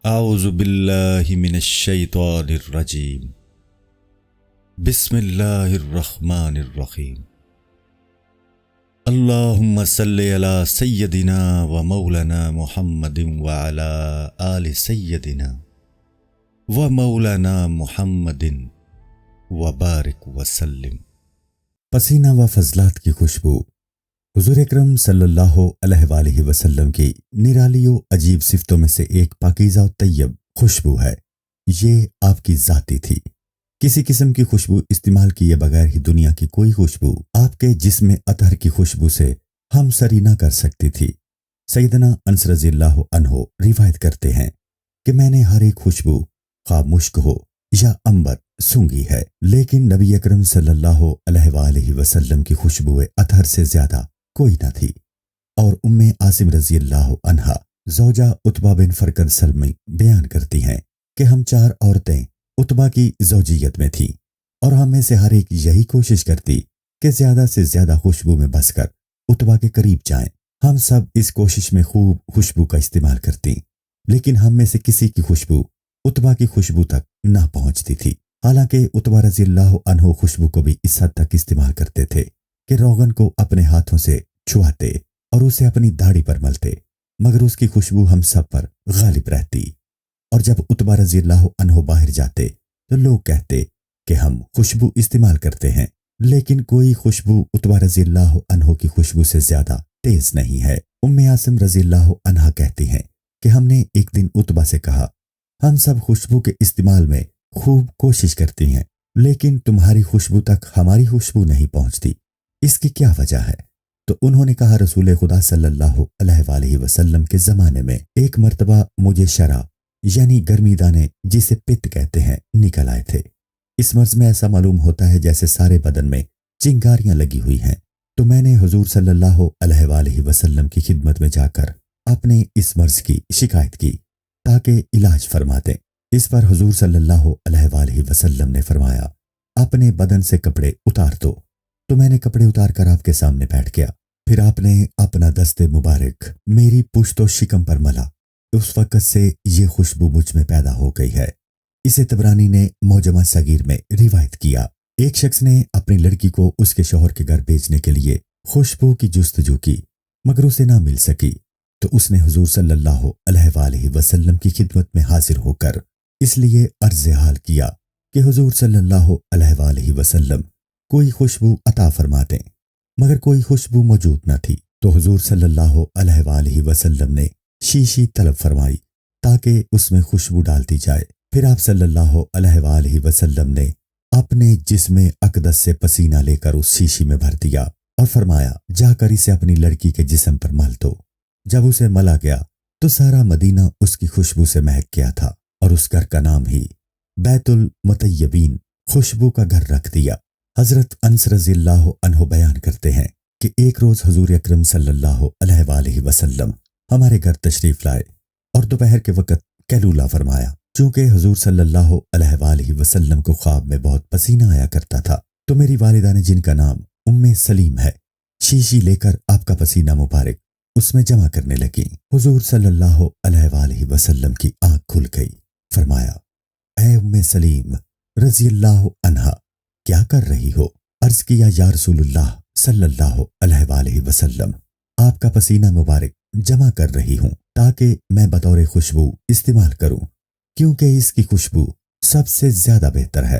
اعوذ باللہ من الشیطان الرجیم بسم اللہ الرحمن الرحیم اللہم صلی علی سیدنا و مولانا محمد وعلی آل سیدنا و مولانا محمد وبارک وسلم۔ پسینہ و فضلات کی خوشبو حضور اکرم صلی اللہ علیہ وآلہ وسلم کی نرالی و عجیب صفتوں میں سے ایک پاکیزہ و طیب خوشبو ہے۔ یہ آپ کی ذاتی تھی۔ کسی قسم کی خوشبو استعمال کیے بغیر ہی دنیا کی کوئی خوشبو آپ کے جسم اطہر کی خوشبو سے ہم سری نہ کر سکتی تھی۔ سیدنا انس رضی اللہ عنہ روایت کرتے ہیں کہ میں نے ہر ایک خوشبو خواہ مشک ہو یا عنبر سونگھی ہے، لیکن نبی اکرم صلی اللہ علیہ وآلہ وسلم کی خوشبو اطہر سے زیادہ کوئی نہ تھی۔ اور ام عاصم رضی اللہ عنہا زوجہ عتبہ بن فرقد سلمی بیان کرتی ہیں کہ ہم 4 عورتیں عتبہ کی زوجیت میں تھیں اور ہم میں سے ہر ایک یہی کوشش کرتی کہ زیادہ سے زیادہ خوشبو میں بس کر عتبہ کے قریب جائیں۔ ہم سب اس کوشش میں خوب خوشبو کا استعمال کرتی، لیکن ہم میں سے کسی کی خوشبو عتبہ کی خوشبو تک نہ پہنچتی تھی۔ حالانکہ عتبہ رضی اللہ عنہ خوشبو کو بھی اس حد تک استعمال کرتے تھے کہ روغن کو اپنے ہاتھوں سے چھواتے اور اسے اپنی داڑھی پر ملتے، مگر اس کی خوشبو ہم سب پر غالب رہتی۔ اور جب عتبہ رضی اللہ عنہ باہر جاتے تو لوگ کہتے کہ ہم خوشبو استعمال کرتے ہیں، لیکن کوئی خوشبو عتبہ رضی اللہ عنہ کی خوشبو سے زیادہ تیز نہیں ہے۔ ام عاصم رضی اللہ عنہا کہتی ہیں کہ ہم نے ایک دن عتبہ سے کہا، ہم سب خوشبو کے استعمال میں خوب کوشش کرتی ہیں، لیکن تمہاری خوشبو تک ہماری خوشبو نہیں پہنچتی، اس کی کیا وجہ ہے؟ تو انہوں نے کہا، رسول خدا صلی اللہ علیہ وآلہ وسلم کے زمانے میں ایک مرتبہ مجھے شرع یعنی گرمی دانے جسے پت کہتے ہیں نکل آئے تھے۔ اس مرض میں ایسا معلوم ہوتا ہے جیسے سارے بدن میں چنگاریاں لگی ہوئی ہیں۔ تو میں نے حضور صلی اللہ علیہ وآلہ وسلم کی خدمت میں جا کر اپنے اس مرض کی شکایت کی تاکہ علاج فرماتے۔ اس پر حضور صلی اللہ علیہ وآلہ وسلم نے فرمایا، اپنے بدن سے کپڑے اتار دو۔ تو میں نے کپڑے اتار کر آپ کے سامنے بیٹھ گیا، پھر آپ نے اپنا دست مبارک میری پشت و شکم پر ملا۔ اس وقت سے یہ خوشبو مجھ میں پیدا ہو گئی ہے۔ اسے طبرانی نے معجمہ صغیر میں روایت کیا۔ ایک شخص نے اپنی لڑکی کو اس کے شوہر کے گھر بھیجنے کے لیے خوشبو کی جستجو کی، مگر اسے نہ مل سکی، تو اس نے حضور صلی اللہ علیہ وآلہ وسلم کی خدمت میں حاضر ہو کر اس لیے عرض حال کیا کہ حضور صلی اللہ علیہ وآلہ وسلم کوئی خوشبو عطا فرما دیں، مگر کوئی خوشبو موجود نہ تھی۔ تو حضور صلی اللہ علیہ وآلہ وسلم نے شیشی طلب فرمائی تاکہ اس میں خوشبو ڈالتی جائے۔ پھر آپ صلی اللہ علیہ وآلہ وسلم نے اپنے جسم اقدس سے پسینہ لے کر اس شیشی میں بھر دیا اور فرمایا، جا کر اسے اپنی لڑکی کے جسم پر مل دو۔ جب اسے ملا گیا تو سارا مدینہ اس کی خوشبو سے مہک گیا تھا، اور اس گھر کا نام ہی بیت المطیبین خوشبو کا گھر رکھ دیا۔ حضرت انس رضی اللہ عنہ بیان کرتے ہیں کہ ایک روز حضور اکرم صلی اللہ علیہ وآلہ وسلم ہمارے گھر تشریف لائے اور دوپہر کے وقت قیلولہ فرمایا۔ چونکہ حضور صلی اللہ علیہ وآلہ وسلم کو خواب میں بہت پسینہ آیا کرتا تھا، تو میری والدہ نے، جن کا نام ام سلیم ہے، شیشی لے کر آپ کا پسینہ مبارک اس میں جمع کرنے لگی۔ حضور صلی اللہ علیہ وآلہ وسلم کی آنکھ کھل گئی۔ فرمایا، اے ام سلیم رضی اللہ عنہا، کیا کر رہی ہو؟ عرض کیا، یا رسول اللہ صلی اللہ علیہ وآلہ وسلم، آپ کا پسینہ مبارک جمع کر رہی ہوں تاکہ میں بطور خوشبو استعمال کروں، کیونکہ اس کی خوشبو سب سے زیادہ بہتر ہے۔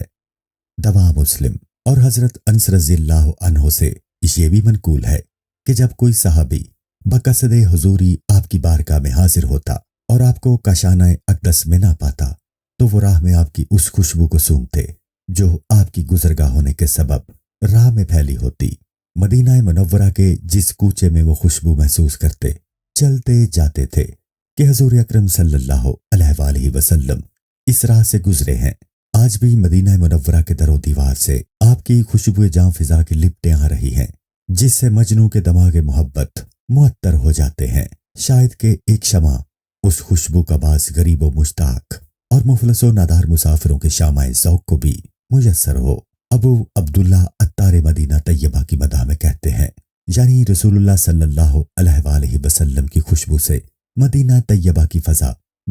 دوا مسلم۔ اور حضرت انس رضی اللہ عنہ سے یہ بھی منقول ہے کہ جب کوئی صحابی بقصد حضوری آپ کی بارگاہ میں حاضر ہوتا اور آپ کو کاشانہ اقدس میں نہ پاتا، تو وہ راہ میں آپ کی اس خوشبو کو سونگھتے جو آپ کی گزرگاہ ہونے کے سبب راہ میں پھیلی ہوتی۔ مدینہ منورہ کے جس کوچے میں وہ خوشبو محسوس کرتے، چلتے جاتے تھے کہ حضور اکرم صلی اللہ علیہ وآلہ وسلم اس راہ سے گزرے ہیں۔ آج بھی مدینہ منورہ کے در و دیوار سے آپ کی خوشبو جاں فضا کی لپٹیں آ رہی ہیں، جس سے مجنوں کے دماغ محبت معطر ہو جاتے ہیں۔ شاید کہ ایک شمع اس خوشبو کا باعث غریب و مشتاق اور مفلس و نادار مسافروں کے شامہ ذوق کو بھی میسر ہو۔ ابو عبداللہ عطار مدینہ طیبہ کی مدح میں کہتے ہیں، یعنی رسول اللہ صلی اللہ علیہ وآلہ وسلم کی خوشبو سے مدینہ طیبہ کی فضا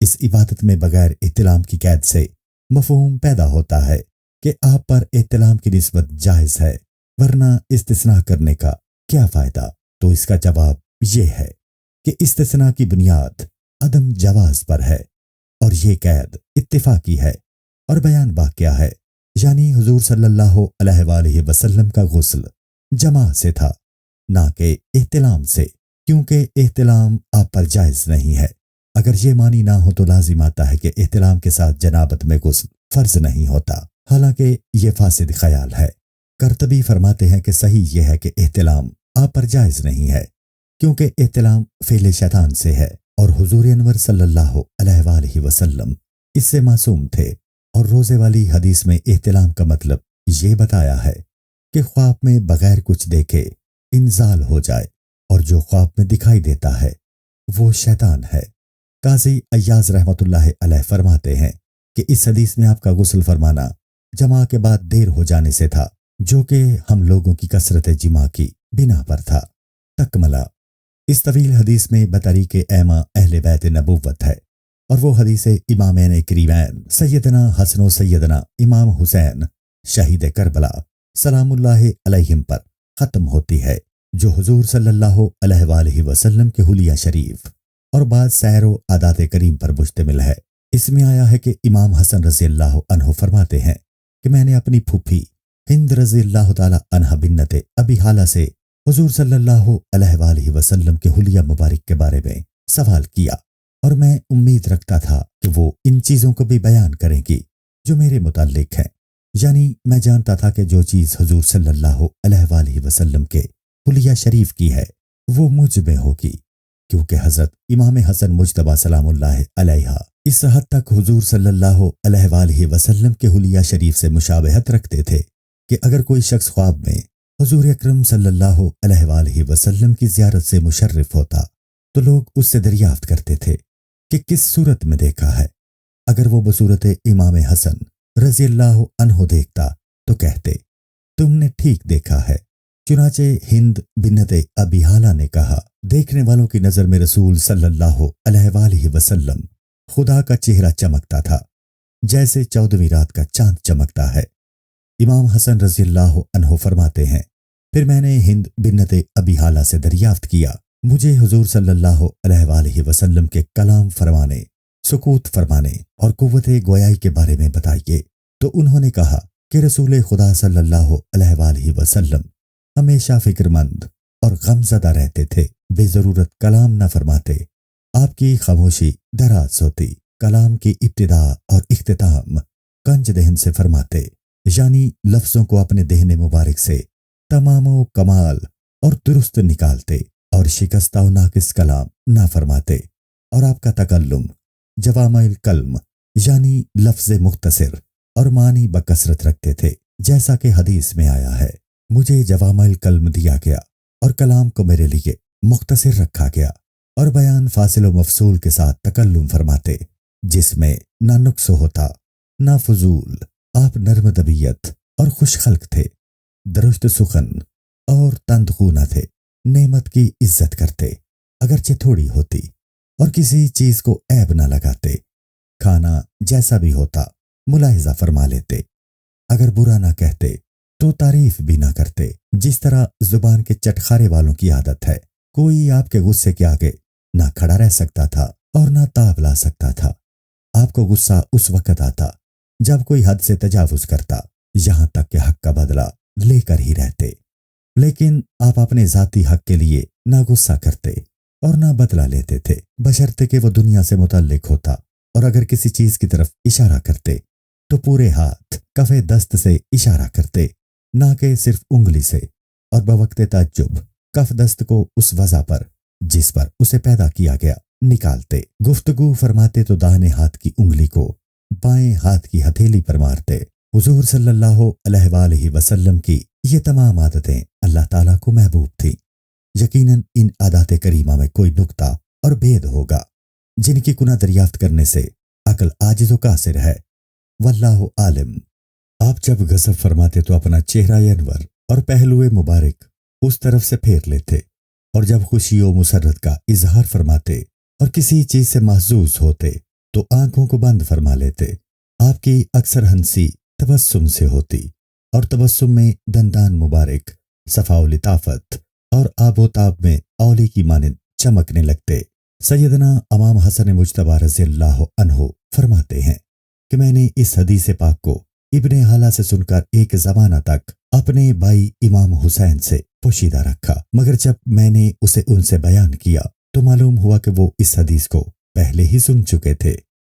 اس عبادت میں بغیر احتلام کی قید سے مفہوم پیدا ہوتا ہے کہ آپ پر احتلام کی نسبت جائز ہے، ورنہ استثناء کرنے کا کیا فائدہ؟ تو اس کا جواب یہ ہے کہ استثناء کی بنیاد عدم جواز پر ہے، اور یہ قید اتفاقی ہے اور بیان واقعہ ہے، یعنی حضور صلی اللہ علیہ وآلہ وسلم کا غسل جماع سے تھا، نہ کہ احتلام سے، کیونکہ احتلام آپ پر جائز نہیں ہے۔ اگر یہ معنی نہ ہو تو لازم آتا ہے کہ احتلام کے ساتھ جنابت میں غسل فرض نہیں ہوتا، حالانکہ یہ فاسد خیال ہے۔ قرطبی فرماتے ہیں کہ صحیح یہ ہے کہ احتلام آپ پر جائز نہیں ہے، کیونکہ احتلام فعل شیطان سے ہے، اور حضور انور صلی اللہ علیہ وآلہ وسلم اس سے معصوم تھے۔ اور روزے والی حدیث میں احتلام کا مطلب یہ بتایا ہے کہ خواب میں بغیر کچھ دیکھے انزال ہو جائے، اور جو خواب میں دکھائی دیتا ہے وہ شیطان ہے۔ قاضی ایاز رحمۃ اللہ علیہ فرماتے ہیں کہ اس حدیث میں آپ کا غسل فرمانا جماع کے بعد دیر ہو جانے سے تھا، جو کہ ہم لوگوں کی کثرت جماع کی بنا پر تھا۔ تکملہ: اس طویل حدیث میں بطریق ایما اہل بیت نبوت ہے، اور وہ حدیث امامین کریمین سیدنا حسن و سیدنا امام حسین شہید کربلا سلام اللہ علیہم پر ختم ہوتی ہے، جو حضور صلی اللہ علیہ وآلہ وسلم کے حلیہ شریف اور بعض سیر و عادات کریم پر مشتمل ہے۔ اس میں آیا ہے کہ امام حسن رضی اللہ عنہ فرماتے ہیں کہ میں نے اپنی پھوپھی ہند رضی اللہ تعالی عنہ بنت ابی حالہ سے حضور صلی اللہ علیہ وآلہ وسلم کے حلیہ مبارک کے بارے میں سوال کیا، اور میں امید رکھتا تھا کہ وہ ان چیزوں کو بھی بیان کریں گی جو میرے متعلق ہیں، یعنی میں جانتا تھا کہ جو چیز حضور صلی اللہ علیہ وآلہ وسلم کے حلیہ شریف کی ہے وہ مجھ میں ہوگی، کیونکہ حضرت امام حسن مجتبیٰ سلام اللہ علیہ اس حد تک حضور صلی اللہ علیہ وآلہ وسلم کے حلیہ شریف سے مشابہت رکھتے تھے کہ اگر کوئی شخص خواب میں حضور اکرم صلی اللہ علیہ وآلہ وسلم کی زیارت سے مشرف ہوتا تو لوگ اس سے دریافت کرتے تھے کہ کس صورت میں دیکھا ہے۔ اگر وہ بصورت امام حسن رضی اللہ عنہ دیکھتا تو کہتے تم نے ٹھیک دیکھا ہے۔ چنانچہ ہند بنت ابی حالہ نے کہا، دیکھنے والوں کی نظر میں رسول صلی اللہ علیہ وآلہ وسلم خدا کا چہرہ چمکتا تھا، جیسے 14ویں رات کا چاند چمکتا ہے۔ امام حسن رضی اللہ عنہ فرماتے ہیں، پھر میں نے ہند بنت ابی حالہ سے دریافت کیا، مجھے حضور صلی اللہ علیہ وآلہ وسلم کے کلام فرمانے، سکوت فرمانے اور قوت گویائی کے بارے میں بتائیے۔ تو انہوں نے کہا کہ رسول خدا صلی اللہ علیہ وآلہ وسلم ہمیشہ فکر مند اور غمزدہ رہتے تھے، بے ضرورت کلام نہ فرماتے، آپ کی خاموشی دراز ہوتی، کلام کی ابتدا اور اختتام کنج دہن سے فرماتے، یعنی لفظوں کو اپنے دہن مبارک سے تمام و کمال اور درست نکالتے، اور شکستہ و ناقص کلام نہ فرماتے، اور آپ کا تکلم جوامع الکلم یعنی لفظ مختصر اور معنی بکثرت رکھتے تھے، جیسا کہ حدیث میں آیا ہے، مجھے جوامع الکلم دیا گیا اور کلام کو میرے لیے مختصر رکھا گیا، اور بیان فاصل و مفصول کے ساتھ تکلم فرماتے، جس میں نہ نقص ہوتا نہ فضول۔ آپ نرم طبیعت اور خوش خلق تھے، درشت سخن اور تندخو نہ تھے، نعمت کی عزت کرتے اگرچہ تھوڑی ہوتی، اور کسی چیز کو عیب نہ لگاتے، کھانا جیسا بھی ہوتا ملاحظہ فرما لیتے، اگر برا نہ کہتے تو تعریف بھی نہ کرتے، جس طرح زبان کے چٹخارے والوں کی عادت ہے۔ کوئی آپ کے غصے کے آگے نہ کھڑا رہ سکتا تھا اور نہ تاب لا سکتا تھا۔ آپ کو غصہ اس وقت آتا جب کوئی حد سے تجاوز کرتا، یہاں تک کہ حق کا بدلہ لے کر ہی رہتے، لیکن آپ اپنے ذاتی حق کے لیے نہ غصہ کرتے اور نہ بدلہ لیتے تھے، بشرطے کہ وہ دنیا سے متعلق ہوتا، اور اگر کسی چیز کی طرف اشارہ کرتے تو پورے ہاتھ کف دست سے اشارہ کرتے، نہ کہ صرف انگلی سے، اور بوقت تعجب کف دست کو اس وضع پر جس پر اسے پیدا کیا گیا نکالتے۔ گفتگو فرماتے تو داہنے ہاتھ کی انگلی کو بائیں ہاتھ کی ہتھیلی پر مارتے۔ حضور صلی اللہ علیہ وآلہ وسلم کی یہ تمام عادتیں اللہ تعالیٰ کو محبوب تھیں۔ یقیناً ان عادات کریمہ میں کوئی نکتہ اور بھید ہوگا جن کی کنہ دریافت کرنے سے عقل عاجز و قاصر ہے، واللہ عالم۔ آپ جب غضب فرماتے تو اپنا چہرہ انور اور پہلو مبارک اس طرف سے پھیر لیتے، اور جب خوشی و مسرت کا اظہار فرماتے اور کسی چیز سے محظوظ ہوتے تو آنکھوں کو بند فرما لیتے۔ آپ کی اکثر ہنسی تبسم سے ہوتی اور تبسم میں دندان مبارک صفا و لطافت اور آب و تاب میں اولی کی مانند چمکنے لگتے۔ سیدنا امام حسن مجتبی رضی اللہ عنہ فرماتے ہیں کہ میں نے اس حدیث پاک کو ابن حالہ سے سن کر ایک زمانہ تک اپنے بھائی امام حسین سے پوشیدہ رکھا، مگر جب میں نے اسے ان سے بیان کیا تو معلوم ہوا کہ وہ اس حدیث کو پہلے ہی سن چکے تھے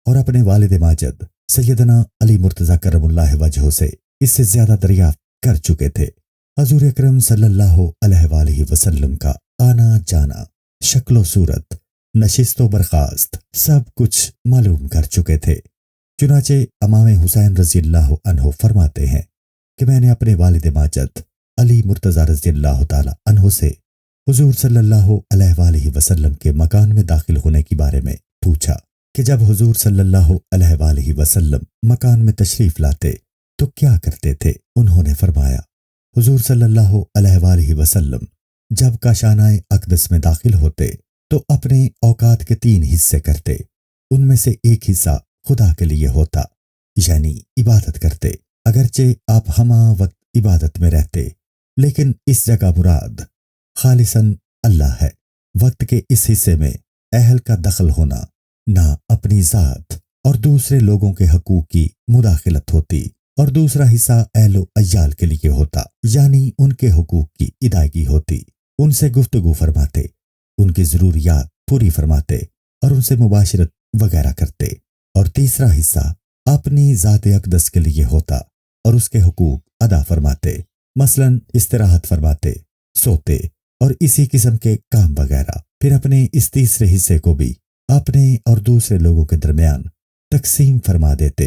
اور اپنے والد ماجد سیدنا علی مرتضیٰ کرم اللہ وجہہ سے اس سے زیادہ دریافت کر چکے تھے۔ حضور اکرم صلی اللہ علیہ وآلہ وسلم کا آنا جانا، شکل و صورت، نشست و برخاست سب کچھ معلوم کر چکے تھے۔ چنانچہ امام حسین رضی اللہ عنہ فرماتے ہیں کہ میں نے اپنے والد ماجد علی مرتضیٰ رضی اللہ تعالی عنہ سے حضور صلی اللہ علیہ وآلہ وسلم کے مکان میں داخل ہونے کے بارے میں پوچھا کہ جب حضور صلی اللہ علیہ وآلہ وسلم مکان میں تشریف لاتے تو کیا کرتے تھے؟ انہوں نے فرمایا حضور صلی اللہ علیہ وآلہ وسلم جب کاشانہ اقدس میں داخل ہوتے تو اپنے اوقات کے 3 حصے کرتے، ان میں سے ایک حصہ خدا کے لیے ہوتا، یعنی عبادت کرتے، اگرچہ آپ ہمہ وقت عبادت میں رہتے، لیکن اس جگہ مراد خالصاً اللہ ہے۔ وقت کے اس حصے میں اہل کا دخل ہونا، نہ اپنی ذات اور دوسرے لوگوں کے حقوق کی مداخلت ہوتی، اور دوسرا حصہ اہل و عیال کے لیے ہوتا، یعنی ان کے حقوق کی ادائیگی ہوتی، ان سے گفتگو فرماتے، ان کی ضروریات پوری فرماتے اور ان سے مباشرت وغیرہ کرتے، اور تیسرا حصہ اپنی ذات اقدس کے لیے ہوتا اور اس کے حقوق ادا فرماتے، مثلا استراحت فرماتے، سوتے اور اسی قسم کے کام وغیرہ۔ پھر اپنے اس تیسرے حصے کو بھی اپنے اور دوسرے لوگوں کے درمیان تقسیم فرما دیتے،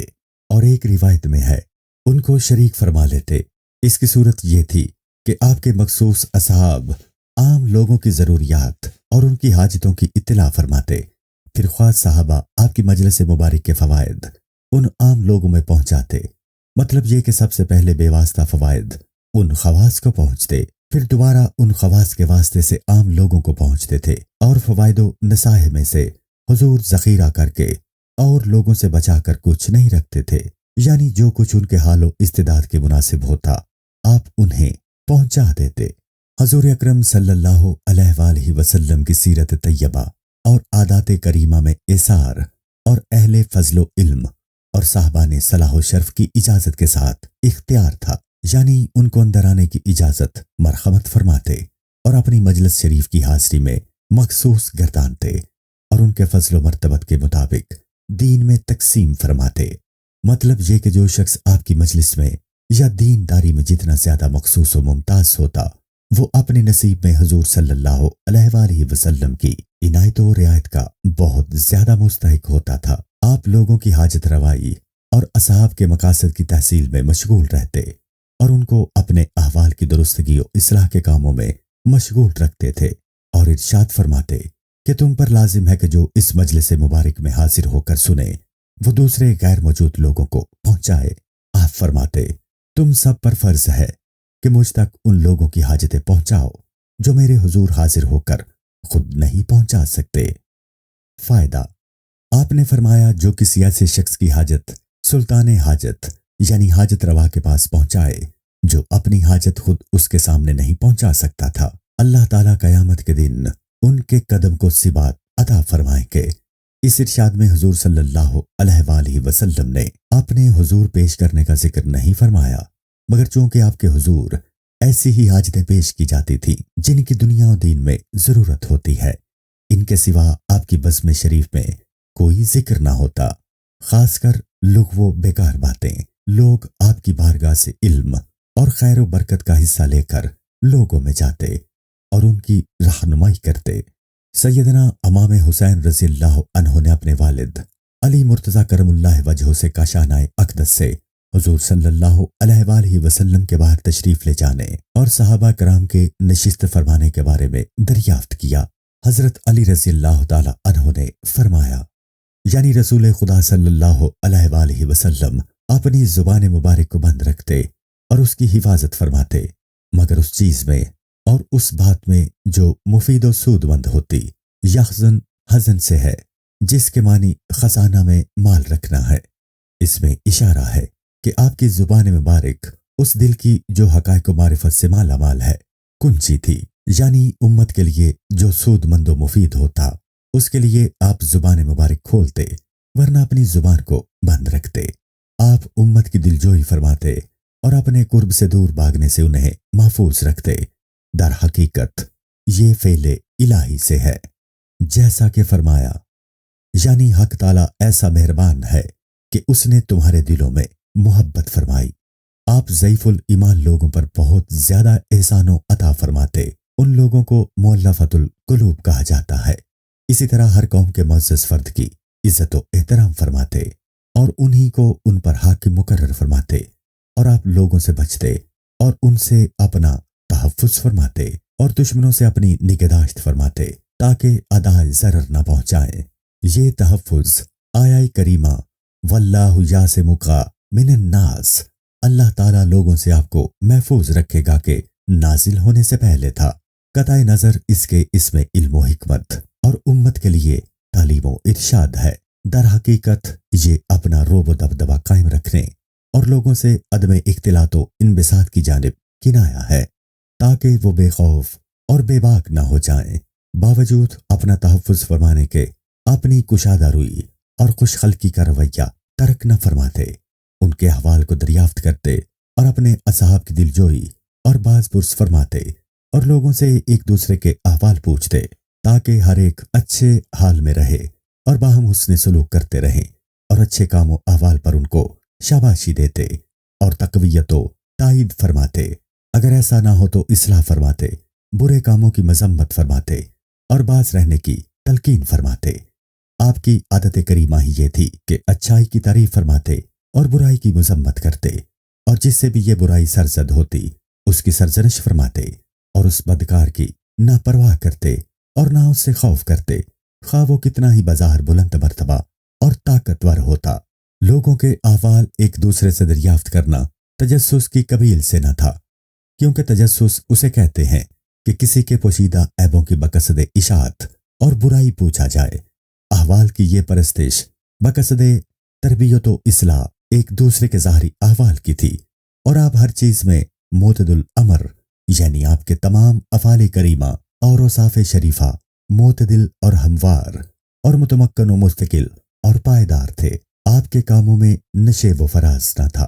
اور ایک روایت میں ہے ان کو شریک فرما لیتے۔ اس کی صورت یہ تھی کہ آپ کے مخصوص اصحاب عام لوگوں کی ضروریات اور ان کی حاجتوں کی اطلاع فرماتے، پھر خاص صحابہ آپ کی مجلس مبارک کے فوائد ان عام لوگوں میں پہنچاتے، مطلب یہ کہ سب سے پہلے بے واسطہ فوائد ان خواص کو پہنچتے، پھر دوبارہ ان خواص کے واسطے سے عام لوگوں کو پہنچتے تھے، اور فوائد و نصائح میں سے حضور ذخیرہ کر کے اور لوگوں سے بچا کر کچھ نہیں رکھتے تھے، یعنی جو کچھ ان کے حال و استعداد کے مناسب ہوتا آپ انہیں پہنچا دیتے۔ حضور اکرم صلی اللہ علیہ وآلہ وسلم کی سیرت طیبہ اور عادات کریمہ میں ایثار اور اہل فضل و علم اور صاحبان صلاح و شرف کی اجازت کے ساتھ اختیار تھا، یعنی ان کو اندر آنے کی اجازت مرحمت فرماتے اور اپنی مجلس شریف کی حاضری میں مخصوص گردانتے، اور ان کے فضل و مرتبت کے مطابق دین میں تقسیم فرماتے، مطلب یہ کہ جو شخص آپ کی مجلس میں یا دینداری میں جتنا زیادہ مخصوص و ممتاز ہوتا، وہ اپنے نصیب میں حضور صلی اللہ علیہ وآلہ وسلم کی عنایت و رعایت کا بہت زیادہ مستحق ہوتا تھا۔ آپ لوگوں کی حاجت روائی اور اصحاب کے مقاصد کی تحصیل میں مشغول رہتے اور ان کو اپنے احوال کی درستگی و اصلاح کے کاموں میں مشغول رکھتے تھے، اور ارشاد فرماتے کہ تم پر لازم ہے کہ جو اس مجلس مبارک میں حاضر ہو کر سنے وہ دوسرے غیر موجود لوگوں کو پہنچائے۔ آپ فرماتے تم سب پر فرض ہے کہ مجھ تک ان لوگوں کی حاجتیں پہنچاؤ جو میرے حضور حاضر ہو کر خود نہیں پہنچا سکتے۔ فائدہ، آپ نے فرمایا جو کسی ایسے شخص کی حاجت سلطان حاجت یعنی حاجت روا کے پاس پہنچائے جو اپنی حاجت خود اس کے سامنے نہیں پہنچا سکتا تھا، اللہ تعالیٰ قیامت کے دن ان کے قدم کو ثبات عطا فرمائیں گے۔ اس ارشاد میں حضور صلی اللہ علیہ وآلہ وسلم نے اپنے حضور پیش کرنے کا ذکر نہیں فرمایا، مگر چونکہ آپ کے حضور ایسی ہی حاجتیں پیش کی جاتی تھیں جن کی دنیا و دین میں ضرورت ہوتی ہے، ان کے سوا آپ کی بزم شریف میں کوئی ذکر نہ ہوتا، خاص کر لغو و بیکار باتیں۔ لوگ آپ کی بارگاہ سے علم اور خیر و برکت کا حصہ لے کر لوگوں میں جاتے اور ان کی رہنمائی کرتے۔ سیدنا امام حسین رضی اللہ عنہ نے اپنے والد علی مرتضیٰ کرم اللہ وجہہ سے کاشانہ اقدس سے حضور صلی اللہ علیہ وآلہ وسلم کے باہر تشریف لے جانے اور صحابہ کرام کے نشست فرمانے کے بارے میں دریافت کیا۔ حضرت علی رضی اللہ تعالی عنہ نے فرمایا، یعنی رسول خدا صلی اللہ علیہ وآلہ وسلم اپنی زبان مبارک کو بند رکھتے اور اس کی حفاظت فرماتے، مگر اس چیز میں اور اس بات میں جو مفید و سود مند ہوتی، یحزن حزن سے ہے، جس کے معنی خزانہ میں مال رکھنا ہے۔ اس میں اشارہ ہے کہ آپ کی زبان مبارک اس دل کی جو حقائق و معرفت سے مالا مال ہے کنچی تھی، یعنی امت کے لیے جو سود مند و مفید ہوتا اس کے لیے آپ زبان مبارک کھولتے، ورنہ اپنی زبان کو بند رکھتے۔ آپ امت کی دلجوئی فرماتے اور اپنے قرب سے دور بھاگنے سے انہیں محفوظ رکھتے۔ در حقیقت یہ فعل الہی سے ہے، جیسا کہ فرمایا، یعنی حق تعالیٰ ایسا مہربان ہے کہ اس نے تمہارے دلوں میں محبت فرمائی۔ آپ ضعیف الایمان لوگوں پر بہت زیادہ احسان و عطا فرماتے۔ ان لوگوں کو مؤلفۃ القلوب کہا جاتا ہے۔ اسی طرح ہر قوم کے معزز فرد کی عزت و احترام فرماتے اور انہی کو ان پر حاکم مقرر فرماتے، اور آپ لوگوں سے بچتے اور ان سے اپنا تحفظ فرماتے اور دشمنوں سے اپنی نگہداشت فرماتے تاکہ ادائے ضرر نہ پہنچائیں۔ یہ تحفظ آیہ کریمہ واللہ یعصمک من الناس، اللہ تعالیٰ لوگوں سے آپ کو محفوظ رکھے گا کہ نازل ہونے سے پہلے تھا۔ قطع نظر اس کے اس میں علم و حکمت اور امت کے لیے تعلیم و ارشاد ہے۔ در حقیقت یہ اپنا رعب و دبدبہ قائم رکھنے اور لوگوں سے عدم اختلاط و انبساط کی جانب کنایا ہے تاکہ وہ بے خوف اور بے باک نہ ہو جائیں۔ باوجود اپنا تحفظ فرمانے کے اپنی کشادہ روئی اور خوش خلقی کا رویہ ترک نہ فرماتے، ان کے احوال کو دریافت کرتے اور اپنے اصحاب کی دلجوئی اور باز پرس فرماتے اور لوگوں سے ایک دوسرے کے احوال پوچھتے تاکہ ہر ایک اچھے حال میں رہے اور باہم حسن سلوک کرتے رہیں، اور اچھے کام و احوال پر ان کو شاباشی دیتے اور تقویت و تائید فرماتے۔ اگر ایسا نہ ہو تو اصلاح فرماتے، برے کاموں کی مذمت فرماتے اور باز رہنے کی تلقین فرماتے۔ آپ کی عادت کریمہ ہی یہ تھی کہ اچھائی کی تعریف فرماتے اور برائی کی مذمت کرتے، اور جس سے بھی یہ برائی سرزد ہوتی اس کی سرزنش فرماتے اور اس بدکار کی نہ پرواہ کرتے اور نہ اس سے خوف کرتے، خواہ وہ کتنا ہی بظاہر بلند مرتبہ اور طاقتور ہوتا۔ لوگوں کے احوال ایک دوسرے سے دریافت کرنا تجسس کی قبیل سے نہ تھا، کیونکہ تجسس اسے کہتے ہیں کہ کسی کے پوشیدہ عیبوں کی بقصد اشاعت اور برائی پوچھا جائے۔ احوال کی یہ پرستش بقصد تربیت و اصلاح ایک دوسرے کے ظاہری احوال کی تھی، اور آپ ہر چیز میں معتدل امر، یعنی آپ کے تمام افعال کریمہ اور اوصاف شریفہ معتدل اور ہموار اور متمکن و مستقل اور پائیدار تھے۔ آپ کے کاموں میں نشیب و فراز نہ تھا،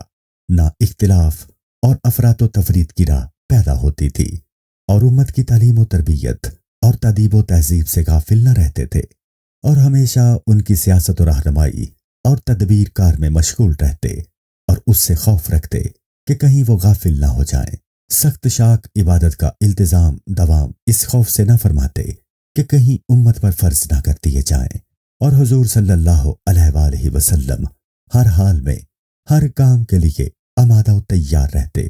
نہ اختلاف اور افراط و تفریط کی راہ پیدا ہوتی تھی، اور امت کی تعلیم و تربیت اور تادیب و تہذیب سے غافل نہ رہتے تھے، اور ہمیشہ ان کی سیاست و رہنمائی اور تدبیر کار میں مشغول رہتے اور اس سے خوف رکھتے کہ کہیں وہ غافل نہ ہو جائیں۔ سخت شاک عبادت کا التزام دوام اس خوف سے نہ فرماتے کہ کہیں امت پر فرض نہ کر دیے جائیں، اور حضور صلی اللہ علیہ وآلہ وسلم ہر حال میں ہر کام کے لیے آمادہ و تیار رہتے،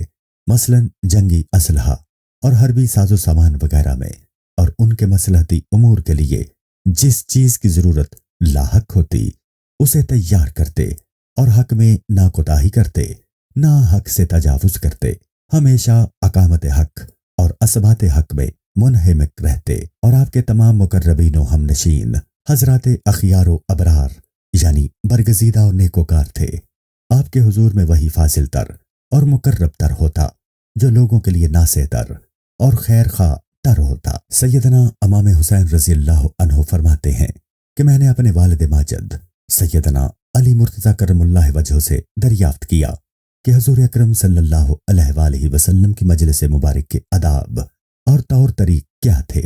مثلا جنگی اسلحہ اور حربی ساز و سامان وغیرہ میں، اور ان کے مصلحتی امور کے لیے جس چیز کی ضرورت لاحق ہوتی اسے تیار کرتے، اور حق میں نہ کوتاہی کرتے، نہ حق سے تجاوز کرتے، ہمیشہ اقامت حق اور اثبات حق میں منہمک رہتے، اور آپ کے تمام مقربین و ہم نشین حضرات اخیار و ابرار یعنی برگزیدہ و نیکوکار تھے۔ آپ کے حضور میں وہی فاضل تر اور مقرب تر ہوتا جو لوگوں کے لیے ناصح تر اور خیر خواہ تر ہوتا۔ سیدنا امام حسین رضی اللہ عنہ فرماتے ہیں کہ میں نے اپنے والد ماجد سیدنا علی مرتضیٰ کرم اللہ وجہہ سے دریافت کیا کہ حضور اکرم صلی اللہ علیہ وآلہ وسلم کی مجلس مبارک کے آداب اور طور طریق کیا تھے،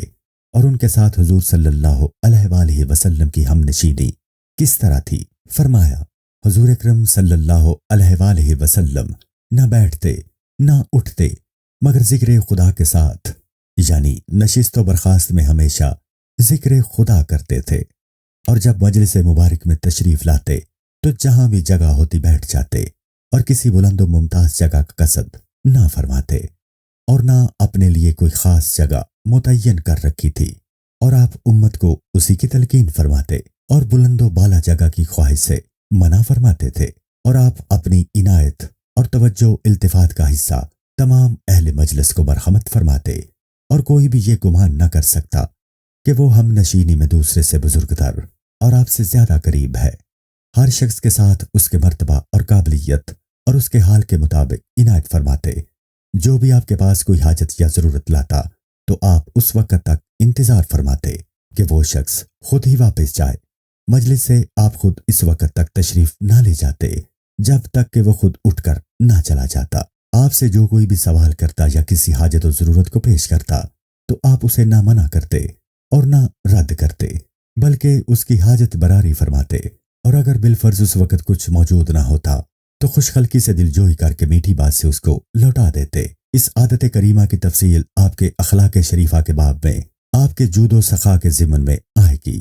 اور ان کے ساتھ حضور صلی اللہ علیہ وآلہ وسلم کی ہم نشینی کس طرح تھی۔ فرمایا، حضور اکرم صلی اللہ علیہ وآلہ وسلم نہ بیٹھتے نہ اٹھتے مگر ذکر خدا کے ساتھ، یعنی نشست و برخاست میں ہمیشہ ذکر خدا کرتے تھے، اور جب مجلس مبارک میں تشریف لاتے تو جہاں بھی جگہ ہوتی بیٹھ جاتے، اور کسی بلند و ممتاز جگہ کا قصد نہ فرماتے، اور نہ اپنے لیے کوئی خاص جگہ متعین کر رکھی تھی، اور آپ امت کو اسی کی تلقین فرماتے اور بلند و بالا جگہ کی خواہش سے منع فرماتے تھے، اور آپ اپنی عنایت اور توجہ التفات کا حصہ تمام اہل مجلس کو مرحمت فرماتے، اور کوئی بھی یہ گمان نہ کر سکتا کہ وہ ہم نشینی میں دوسرے سے بزرگ تر اور آپ سے زیادہ قریب ہے۔ ہر شخص کے ساتھ اس کے مرتبہ اور قابلیت اور اس کے حال کے مطابق عنایت فرماتے۔ جو بھی آپ کے پاس کوئی حاجت یا ضرورت لاتا تو آپ اس وقت تک انتظار فرماتے کہ وہ شخص خود ہی واپس جائے۔ مجلس سے آپ خود اس وقت تک تشریف نہ لے جاتے جب تک کہ وہ خود اٹھ کر نہ چلا جاتا۔ آپ سے جو کوئی بھی سوال کرتا یا کسی حاجت و ضرورت کو پیش کرتا تو آپ اسے نہ منع کرتے اور نہ رد کرتے، بلکہ اس کی حاجت براری فرماتے، اور اگر بالفرض اس وقت کچھ موجود نہ ہوتا تو خوش خلقی سے دل جوئی کر کے میٹھی بات سے اس کو لوٹا دیتے۔ اس عادت کریمہ کی تفصیل آپ کے اخلاق شریفہ کے باب میں آپ کے جود و سخا کے ضمن میں آئے گی۔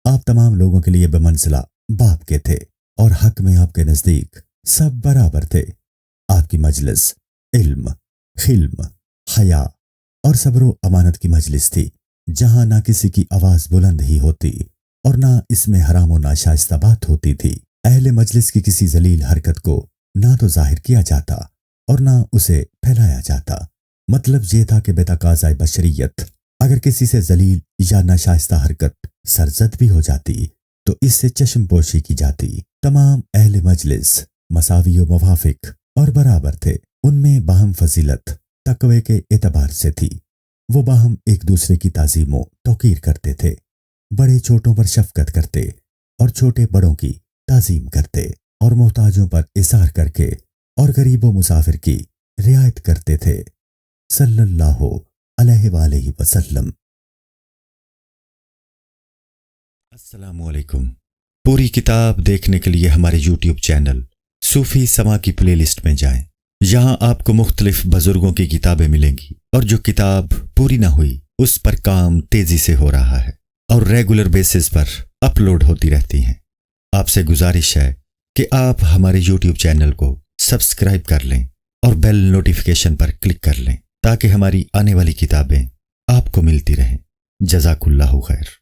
آپ تمام لوگوں کے لیے بمنزلہ باپ کے تھے اور حق میں آپ کے نزدیک سب برابر تھے۔ آپ کی مجلس علم، حلم، حیا اور صبر و امانت کی مجلس تھی، جہاں نہ کسی کی آواز بلند ہی ہوتی اور نہ اس میں حرام و ناشائستہ بات ہوتی تھی۔ اہل مجلس کی کسی ذلیل حرکت کو نہ تو ظاہر کیا جاتا اور نہ اسے پھیلایا جاتا۔ مطلب یہ تھا کہ بے تقاضۂ بشریت اگر کسی سے ذلیل یا ناشائستہ حرکت سرزد بھی ہو جاتی تو اس سے چشم پوشی کی جاتی۔ تمام اہل مجلس مساوی و موافق اور برابر تھے، ان میں باہم فضیلت تقوی کے اعتبار سے تھی۔ وہ باہم ایک دوسرے کی تعظیم و توقیر کرتے تھے، بڑے چھوٹوں پر شفقت کرتے اور چھوٹے بڑوں کی تعظیم کرتے اور محتاجوں پر اثار کر کے اور غریب و مسافر کی رعایت کرتے تھے۔ صلی اللہ علیہ وآلہ وسلم۔ السلام علیکم۔ پوری کتاب دیکھنے کے لیے ہمارے یوٹیوب چینل صوفی سما کی پلے لسٹ میں جائیں۔ یہاں آپ کو مختلف بزرگوں کی کتابیں ملیں گی، اور جو کتاب پوری نہ ہوئی اس پر کام تیزی سے ہو رہا ہے اور ریگولر بیسس پر اپلوڈ ہوتی رہتی ہیں۔ آپ سے گزارش ہے کہ آپ ہمارے یوٹیوب چینل کو سبسکرائب کر لیں اور بیل نوٹیفیکیشن پر کلک کر لیں تاکہ ہماری آنے والی کتابیں آپ کو ملتی رہیں۔ جزاک اللہ خیر۔